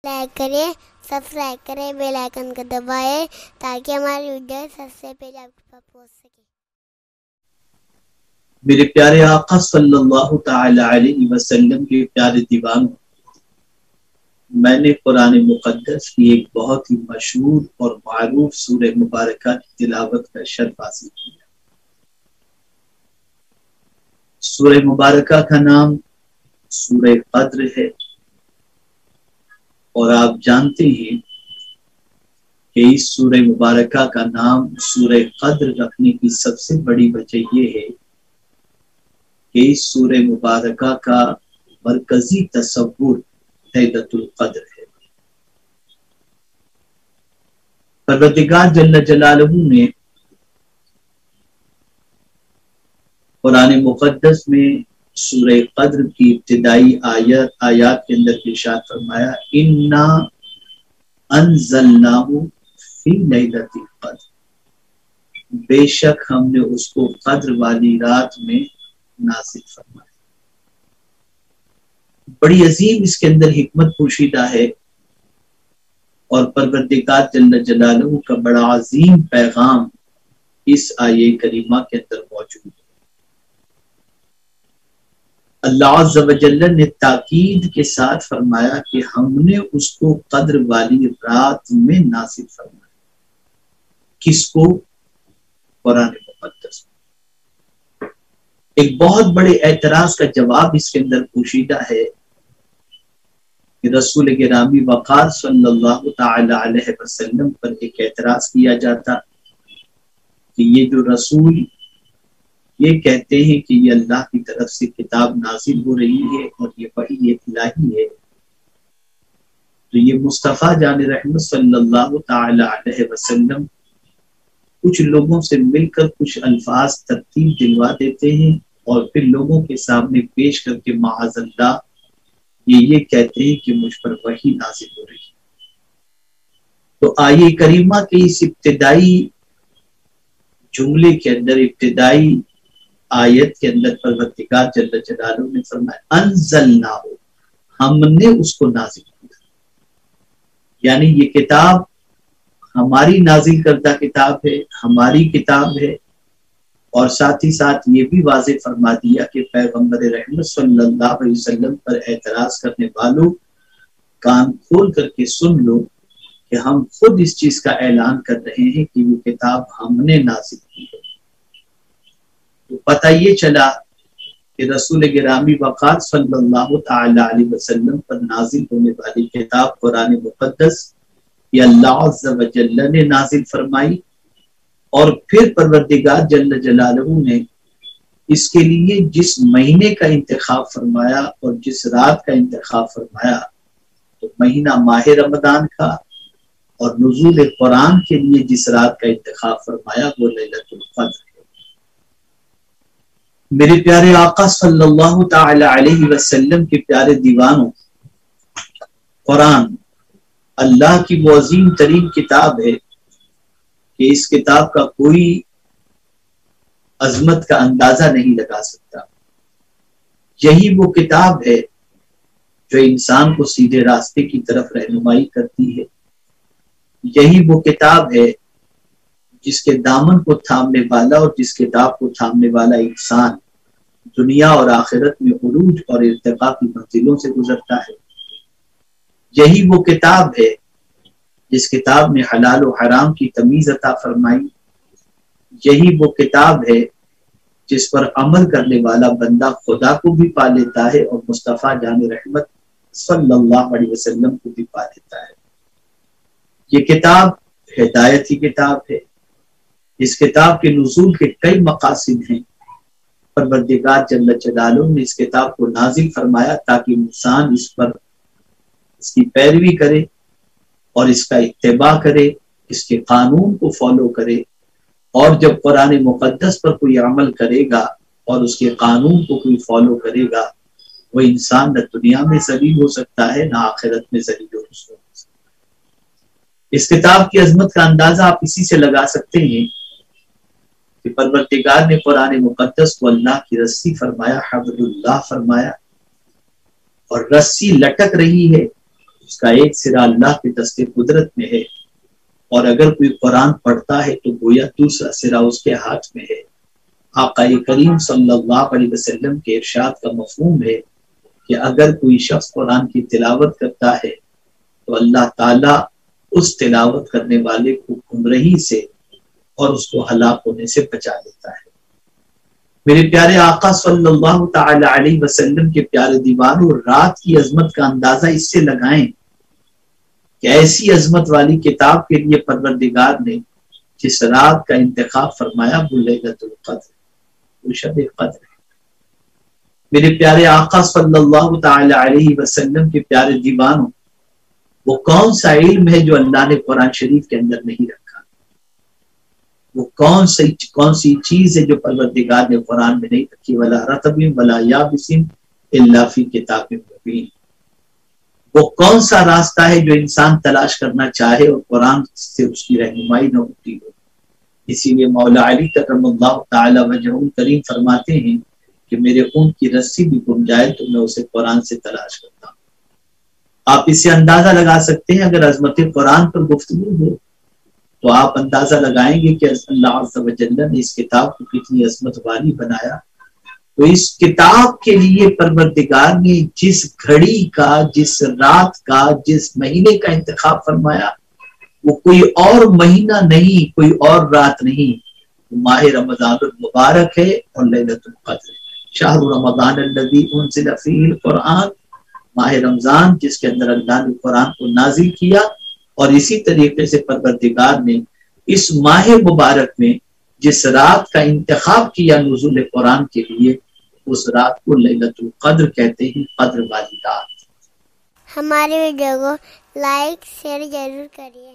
Like کریں، subscribe کریں، bell icon کو دبائیں تاکہ ہماری ویڈیو سب سے پہلے آپ کے پاس پہنچ سکے۔ میرے پیارے آقا صلی اللہ تعالی علیہ وسلم کے پیارے دیوانوں، میں نے قرآن مقدس کی ایک بہت ہی مشہور اور معروف سورہ مبارکہ کی تلاوت کا شرف حاصل کیا۔ سورہ مبارکہ کا نام سورہ قدر ہے، اور آپ جانتے ہیں کہ اس سورہ مبارکہ کا نام سورہ قدر رکھنے کی سب سے بڑی وجہ یہ ہے کہ اس سورہ مبارکہ کا مرکزی تصور لیلۃ القدر ہے۔ پروردگار جل جلالہ نے قرآن مقدس میں سورہ قدر کی ابتدائی آیات کے اندر ارشاد فرمایا انا انزلناہ فی لیلۃ القدر، بے شک ہم نے اس کو قدر والی رات میں نازل فرمایا۔ بڑی عظیم اس کے اندر حکمت پوشیدہ ہے، اور پروردگار جل جلالہ کا بڑا عظیم پیغام اس آیے کریمہ کے اندر موجود ہے۔ اللہ عز و جل نے تاکید کے ساتھ فرمایا کہ ہم نے اس کو قدر والی رات میں نازل فرمایا۔ کس کو؟ قرآن مقدس۔ ایک بہت بڑے اعتراض کا جواب اس کے اندر پوشیدہ ہے کہ رسول گرامی وقار صلی اللہ تعالی علیہ وسلم پر ایک اعتراض کیا جاتا کہ یہ جو رسول یہ کہتے ہیں کہ یہ اللہ کی طرف سے کتاب نازل ہو رہی ہے اور یہ وحی الہی ہے، تو یہ مصطفیٰ جان رحمت صلی اللہ تعالی علیہ وسلم کچھ لوگوں سے مل کر کچھ الفاظ ترتیب دلوا دیتے ہیں اور پھر لوگوں کے سامنے پیش کر کے معاذ اللہ یہ کہتے ہیں کہ مجھ پر وحی نازل ہو رہی ہے۔ تو آیے کریمہ کے اس ابتدائی جملے کے اندر، ابتدائی آیت کے اندر پروردگار جل جلالہ نے فرمایا انزلناہ، ہم نے اس کو نازل کیا، یعنی یہ کتاب ہماری نازل کردہ کتاب ہے، ہماری کتاب ہے۔ اور ساتھ ہی ساتھ یہ بھی واضح فرما دیا کہ پیغمبر رحمت صلی اللہ علیہ وسلم پر اعتراض کرنے والوں کان کھول کر کے سن لو کہ ہم خود اس چیز کا اعلان کر رہے ہیں کہ یہ کتاب ہم نے نازل کی ہے۔ تو پتہ یہ چلا کہ رسول گرامی وقار صلی اللہ تعالی علیہ وسلم پر نازل ہونے والی کتاب قرآن مقدس یہ اللہ عز و جل نے نازل فرمائی، اور پھر پروردگار جل جلالہ نے اس کے لیے جس مہینے کا انتخاب فرمایا اور جس رات کا انتخاب فرمایا، تو مہینہ ماہ رمضان کا، اور نزول قرآن کے لیے جس رات کا انتخاب فرمایا وہ لیلۃ القدر ہے۔ میرے پیارے آقا صلی اللہ تعالی علیہ وسلم کے پیارے دیوانوں، قرآن اللہ کی وہ عظیم ترین کتاب ہے کہ اس کتاب کا کوئی عظمت کا اندازہ نہیں لگا سکتا۔ یہی وہ کتاب ہے جو انسان کو سیدھے راستے کی طرف رہنمائی کرتی ہے۔ یہی وہ کتاب ہے جس کے دامن کو تھامنے والا اور جس کتاب کو تھامنے والا انسان دنیا اور آخرت میں عروج اور ارتقاء کی منزلوں سے گزرتا ہے۔ یہی وہ کتاب ہے جس کتاب نے حلال و حرام کی تمیز عطا فرمائی۔ یہی وہ کتاب ہے جس پر عمل کرنے والا بندہ خدا کو بھی پا لیتا ہے اور مصطفیٰ جان رحمت صلی اللہ علیہ وسلم کو بھی پا لیتا ہے۔ یہ کتاب ہدایت کی کتاب ہے۔ اس کتاب کے نزول کے کئی مقاصد ہیں۔ پروردگار جل جلالہ نے اس کتاب کو نازل فرمایا تاکہ انسان اس پر اس کی پیروی کرے اور اس کا اتباع کرے، اس کے قانون کو فالو کرے، اور جب قرآن مقدس پر کوئی عمل کرے گا اور اس کے قانون کو کوئی فالو کرے گا، وہ انسان نہ دنیا میں ذلیل ہو سکتا ہے نہ آخرت میں ذلیل و رسوا ہو سکتا ہے۔ اس کتاب کی عظمت کا اندازہ آپ اسی سے لگا سکتے ہیں کہ پروردگار نے قرآن مقدس کو اللہ کی رسی فرمایا، حبل اللہ فرمایا، اور رسی لٹک رہی ہے اس کا ایک سرا اللہ کے دست قدرت میں ہے، اور اگر کوئی قرآن پڑھتا ہے تو گویا دوسرا سرا اس کے ہاتھ میں ہے۔ آقا کریم صلی اللہ علیہ وسلم کے ارشاد کا مفہوم ہے کہ اگر کوئی شخص قرآن کی تلاوت کرتا ہے تو اللہ تعالیٰ اس تلاوت کرنے والے کو گمراہی سے اور اس کو ہلاک ہونے سے بچا لیتا ہے۔ میرے پیارے آقا صلی اللہ تعالی علیہ وسلم کے پیارے دیوانوں، رات کی عظمت کا اندازہ اس سے لگائیں کہ ایسی عظمت والی کتاب کے لیے پروردگار نے جس رات کا انتخاب فرمایا وہ لیلۃ القدر، وہ شب قدر ہے۔ میرے پیارے آقا صلی اللہ تعالی علیہ وسلم کے پیارے دیوانوں، وہ کون سا علم ہے جو اللہ نے قرآن شریف کے اندر نہیں رکھا؟ وہ کون سی چیز ہے جو پروردگار نے قرآن میں نہیں رکھی؟ ولا رطب ولا یابس الا فی کتاب مبین۔ وہ کون سا راستہ ہے جو انسان تلاش کرنا چاہے اور قرآن سے اس کی رہنمائی نہ ہوتی ہو؟ اسی لیے مولا علی کرم اللہ تعالی وجہہ کریم فرماتے ہیں کہ میرے خون کی رسی بھی گم جائے تو میں اسے قرآن سے تلاش کرتا ہوں۔ آپ اس سے اندازہ لگا سکتے ہیں، اگر عظمت قرآن پر گفتگو ہو تو آپ اندازہ لگائیں گے کہ اللہ عز و جل نے اس کتاب کو کتنی عظمت والی بنایا۔ تو اس کتاب کے لیے پروردگار نے جس گھڑی کا، جس رات کا، جس مہینے کا انتخاب فرمایا وہ کوئی اور مہینہ نہیں، کوئی اور رات نہیں، ماہ رمضان المبارک ہے اور لیلۃ القدر۔ شہر رمضان الذی انزل فیہ القرآن، ماہ رمضان جس کے اندر اللہ نے قرآن کو نازل کیا، اور اسی طریقے سے پروردگار نے اس ماہ مبارک میں جس رات کا انتخاب کیا نزول قرآن کے لیے، اس رات کو لیلۃ القدر کہتے ہیں، قدر والی رات۔ ہمارے ویڈیو کو لائک شیئر ضرور کریے۔